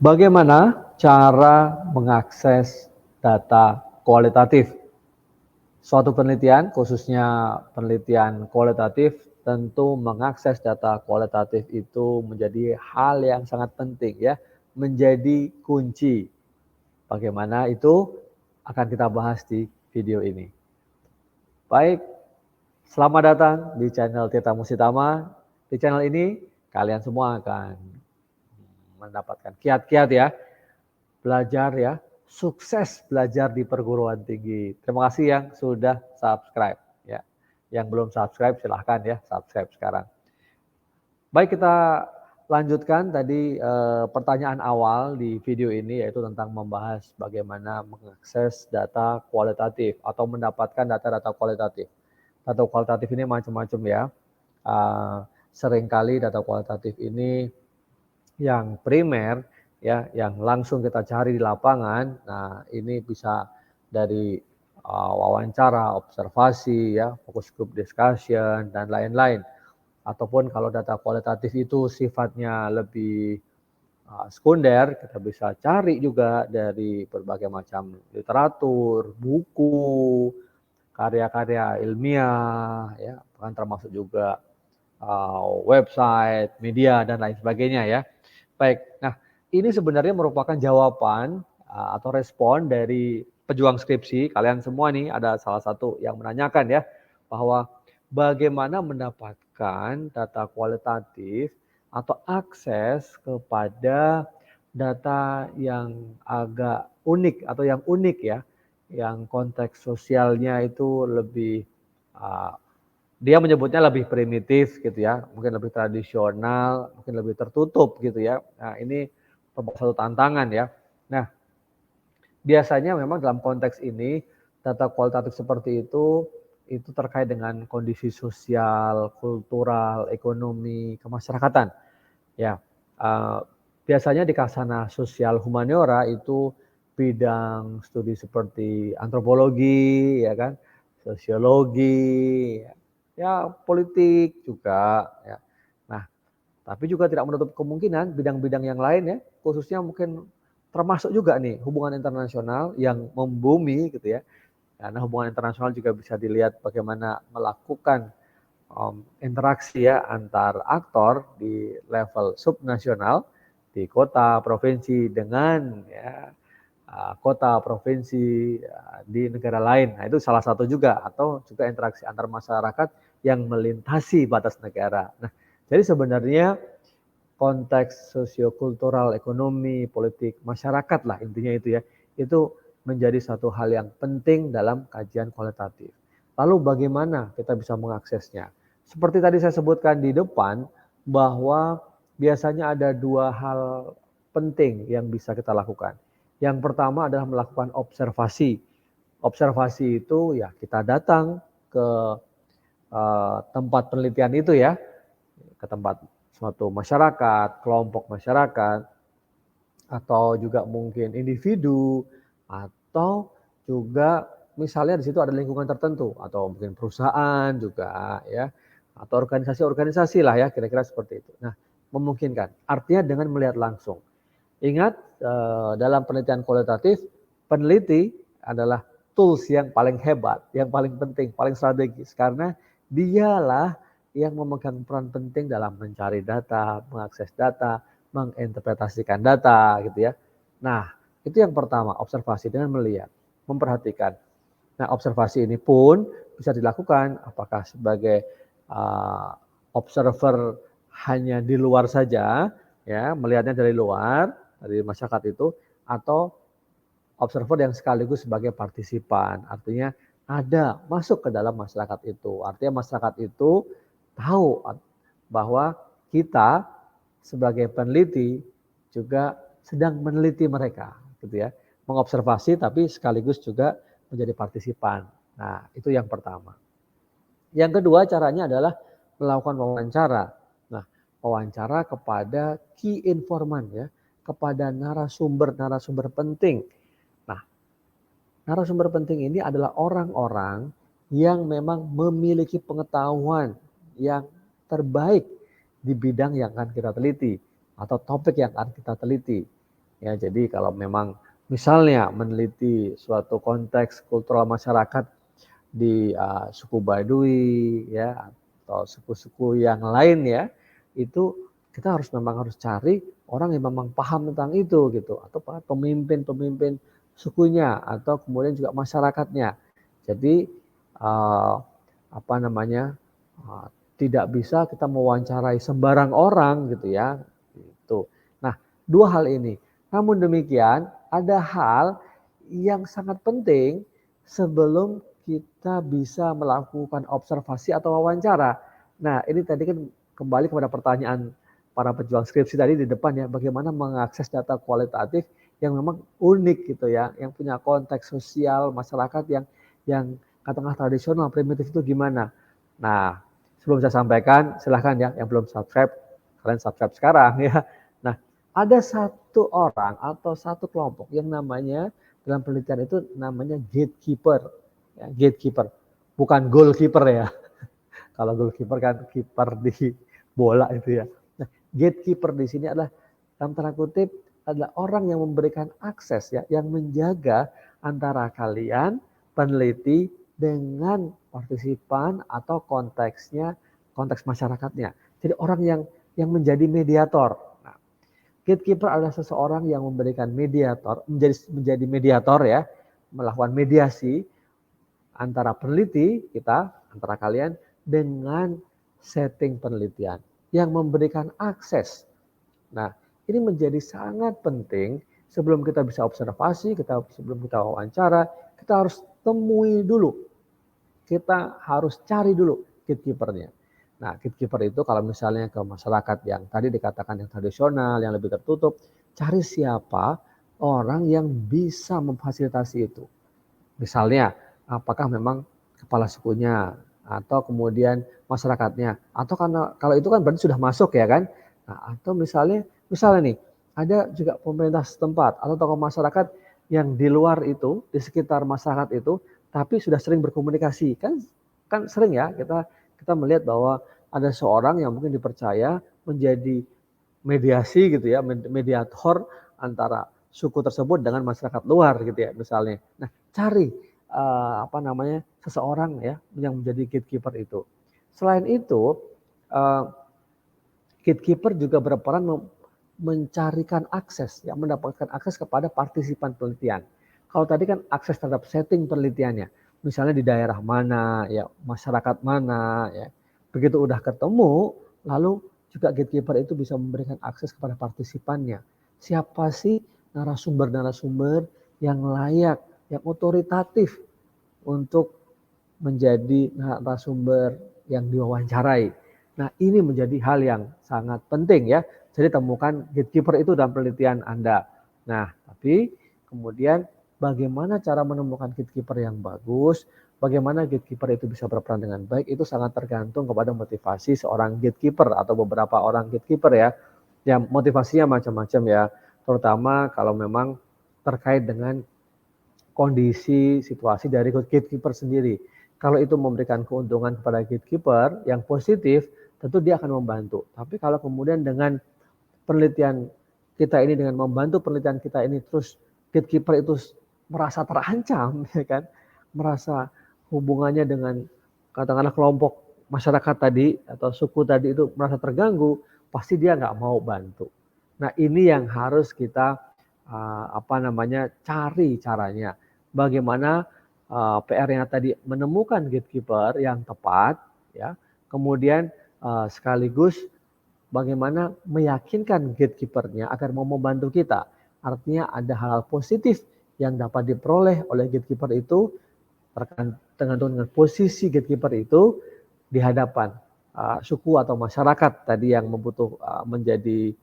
Bagaimana cara mengakses data kualitatif? Suatu penelitian, khususnya penelitian kualitatif, tentu mengakses data kualitatif itu menjadi hal yang sangat penting ya, menjadi kunci. Bagaimana itu akan kita bahas di video ini. Baik, selamat datang di channel Tirta Musitama. Di channel ini kalian semua akan mendapatkan kiat-kiat ya, belajar ya, sukses belajar di perguruan tinggi. Terima kasih yang sudah subscribe ya. Yang belum subscribe silahkan ya subscribe sekarang. Baik, kita lanjutkan tadi pertanyaan awal di video ini, yaitu tentang membahas bagaimana mengakses data kualitatif atau mendapatkan data-data kualitatif. Data kualitatif ini macam-macam ya. Seringkali data kualitatif ini yang primer ya, yang langsung kita cari di lapangan. Nah, ini bisa dari wawancara, observasi ya, focus group discussion dan lain-lain. Ataupun kalau data kualitatif itu sifatnya lebih sekunder, kita bisa cari juga dari berbagai macam literatur, buku, karya-karya ilmiah, ya, bahkan termasuk juga website, media dan lain sebagainya ya. Baik, nah ini sebenarnya merupakan jawaban atau respon dari pejuang skripsi. Kalian semua nih ada salah satu yang menanyakan ya, bahwa bagaimana mendapatkan data kualitatif atau akses kepada data yang agak unik atau yang unik ya, yang konteks sosialnya itu lebih dia menyebutnya lebih primitif gitu ya, mungkin lebih tradisional, mungkin lebih tertutup gitu ya. Nah, ini satu tantangan ya. Nah, biasanya memang dalam konteks ini data kualitatif seperti itu terkait dengan kondisi sosial, kultural, ekonomi, kemasyarakatan. Ya, biasanya di Kasana Sosial Humaniora itu bidang studi seperti antropologi, ya kan, sosiologi, ya politik juga. Ya. Nah, tapi juga tidak menutup kemungkinan bidang-bidang yang lain ya, khususnya mungkin termasuk juga nih hubungan internasional yang membumi gitu ya. Karena hubungan internasional juga bisa dilihat bagaimana melakukan interaksi ya antar aktor di level subnasional di kota, provinsi dengan ya, kota, provinsi di negara lain. Nah, itu salah satu juga, atau juga interaksi antar masyarakat yang melintasi batas negara. Nah, jadi sebenarnya konteks sosiokultural, ekonomi, politik, masyarakat lah intinya itu ya, itu menjadi satu hal yang penting dalam kajian kualitatif. Lalu bagaimana kita bisa mengaksesnya? Seperti tadi saya sebutkan di depan, bahwa biasanya ada dua hal penting yang bisa kita lakukan. Yang pertama adalah melakukan observasi. Observasi itu ya kita datang ke tempat penelitian itu ya, ke tempat suatu masyarakat, kelompok masyarakat, atau juga mungkin individu, atau juga misalnya di situ ada lingkungan tertentu, atau mungkin perusahaan juga ya, atau organisasi-organisasi lah ya, kira-kira seperti itu. Nah, memungkinkan. Artinya dengan melihat langsung. Ingat, dalam penelitian kualitatif, peneliti adalah tools yang paling hebat, yang paling penting, paling strategis, karena dialah yang memegang peran penting dalam mencari data, mengakses data, menginterpretasikan data gitu ya. Nah, itu yang pertama, observasi dengan melihat, memperhatikan. Nah, observasi ini pun bisa dilakukan apakah sebagai observer hanya di luar saja, ya, melihatnya dari luar, dari masyarakat itu, atau observer yang sekaligus sebagai partisipan. Artinya ada masuk ke dalam masyarakat itu. Artinya masyarakat itu tahu bahwa kita sebagai peneliti juga sedang meneliti mereka, gitu ya. Mengobservasi tapi sekaligus juga menjadi partisipan. Nah, itu yang pertama. Yang kedua caranya adalah melakukan wawancara. Nah, wawancara kepada key informan ya, kepada narasumber-narasumber penting. Nah, narasumber penting ini adalah orang-orang yang memang memiliki pengetahuan yang terbaik di bidang yang akan kita teliti atau topik yang akan kita teliti. Ya, jadi kalau memang misalnya meneliti suatu konteks kultural masyarakat di suku Baduy ya atau suku-suku yang lain ya, itu kita memang harus cari orang yang memang paham tentang itu gitu, atau pemimpin-pemimpin sukunya atau kemudian juga masyarakatnya. Jadi apa namanya, tidak bisa kita mewawancarai sembarang orang gitu ya. Gitu. Nah, dua hal ini. Namun demikian, ada hal yang sangat penting sebelum kita bisa melakukan observasi atau wawancara. Nah, ini tadi kan kembali kepada pertanyaan para pejuang skripsi tadi di depan ya, bagaimana mengakses data kualitatif yang memang unik gitu ya, yang punya konteks sosial masyarakat yang katakanlah tradisional, primitif itu gimana. Nah, sebelum saya sampaikan, silahkan ya yang belum subscribe, kalian subscribe sekarang ya. Nah, ada satu orang atau satu kelompok yang namanya dalam penelitian itu namanya gatekeeper. Ya, gatekeeper, bukan goalkeeper ya. Kalau goalkeeper kan kiper di bola itu ya. Nah, gatekeeper di sini adalah dalam tanda kutip adalah orang yang memberikan akses ya, yang menjaga antara kalian peneliti dengan partisipan atau konteks masyarakatnya. Jadi orang yang menjadi mediator. Nah, gatekeeper adalah seseorang yang memberikan mediator, menjadi mediator ya, melakukan mediasi antara peneliti kita, antara kalian dengan setting penelitian yang memberikan akses. Nah, ini menjadi sangat penting sebelum kita bisa observasi, sebelum kita wawancara, kita harus temui dulu. Kita harus cari dulu gatekeepernya. Nah, gatekeeper itu kalau misalnya ke masyarakat yang tadi dikatakan yang tradisional, yang lebih tertutup, cari siapa orang yang bisa memfasilitasi itu. Misalnya, apakah memang kepala sukunya atau kemudian masyarakatnya, atau karena kalau itu kan berarti sudah masuk ya kan. Nah, atau misalnya nih ada juga pemerintah setempat atau tokoh masyarakat yang di luar itu, di sekitar masyarakat itu, tapi sudah sering berkomunikasi. Kan sering ya kita melihat bahwa ada seorang yang mungkin dipercaya menjadi mediasi gitu ya, mediator antara suku tersebut dengan masyarakat luar gitu ya misalnya. Nah, cari seseorang ya yang menjadi gatekeeper itu. Selain itu, gatekeeper juga berperan mencarikan akses, ya, mendapatkan akses kepada partisipan penelitian. Kalau tadi kan akses terhadap setting penelitiannya, misalnya di daerah mana, ya masyarakat mana, ya begitu udah ketemu, lalu juga gatekeeper itu bisa memberikan akses kepada partisipannya. Siapa sih narasumber-narasumber yang layak, yang otoritatif untuk menjadi narasumber yang diwawancarai. Nah, ini menjadi hal yang sangat penting ya. Jadi temukan gatekeeper itu dalam penelitian Anda. Nah, tapi kemudian bagaimana cara menemukan gatekeeper yang bagus, bagaimana gatekeeper itu bisa berperan dengan baik, itu sangat tergantung kepada motivasi seorang gatekeeper atau beberapa orang gatekeeper ya. Yang motivasinya macam-macam ya, terutama kalau memang terkait dengan kondisi situasi dari gatekeeper sendiri. Kalau itu memberikan keuntungan kepada gatekeeper yang positif, tentu dia akan membantu. Tapi kalau kemudian dengan penelitian kita ini, dengan membantu penelitian kita ini, terus gatekeeper itu merasa terancam, ya kan, merasa hubungannya dengan katakanlah kelompok masyarakat tadi atau suku tadi itu merasa terganggu, pasti dia nggak mau bantu. Nah, ini yang harus kita cari caranya. Bagaimana PR-nya tadi menemukan gatekeeper yang tepat, ya. Kemudian sekaligus bagaimana meyakinkan gatekeeper-nya agar mau membantu kita. Artinya ada hal-hal positif yang dapat diperoleh oleh gatekeeper itu tergantung dengan posisi gatekeeper itu di hadapan suku atau masyarakat tadi yang menjadi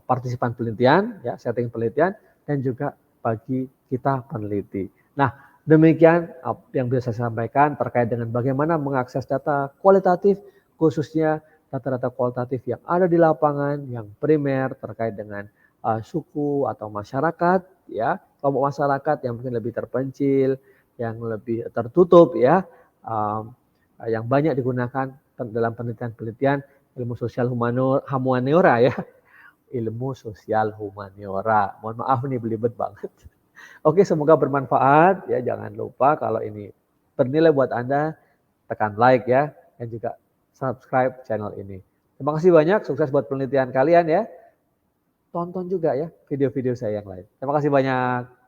partisipan penelitian, ya, setting penelitian, dan juga bagi kita peneliti. Nah, demikian yang bisa saya sampaikan terkait dengan bagaimana mengakses data kualitatif, khususnya data-data kualitatif yang ada di lapangan, yang primer terkait dengan suku atau masyarakat, ya, kelompok masyarakat yang mungkin lebih terpencil, yang lebih tertutup, ya, yang banyak digunakan dalam penelitian-penelitian ilmu sosial humaniora, ya, ilmu sosial humaniora. Mohon maaf nih belibet banget. Oke, semoga bermanfaat ya. Jangan lupa kalau ini bernilai buat Anda, tekan like ya dan juga subscribe channel ini. Terima kasih banyak, sukses buat penelitian kalian ya. Tonton juga ya video-video saya yang lain. Terima kasih banyak.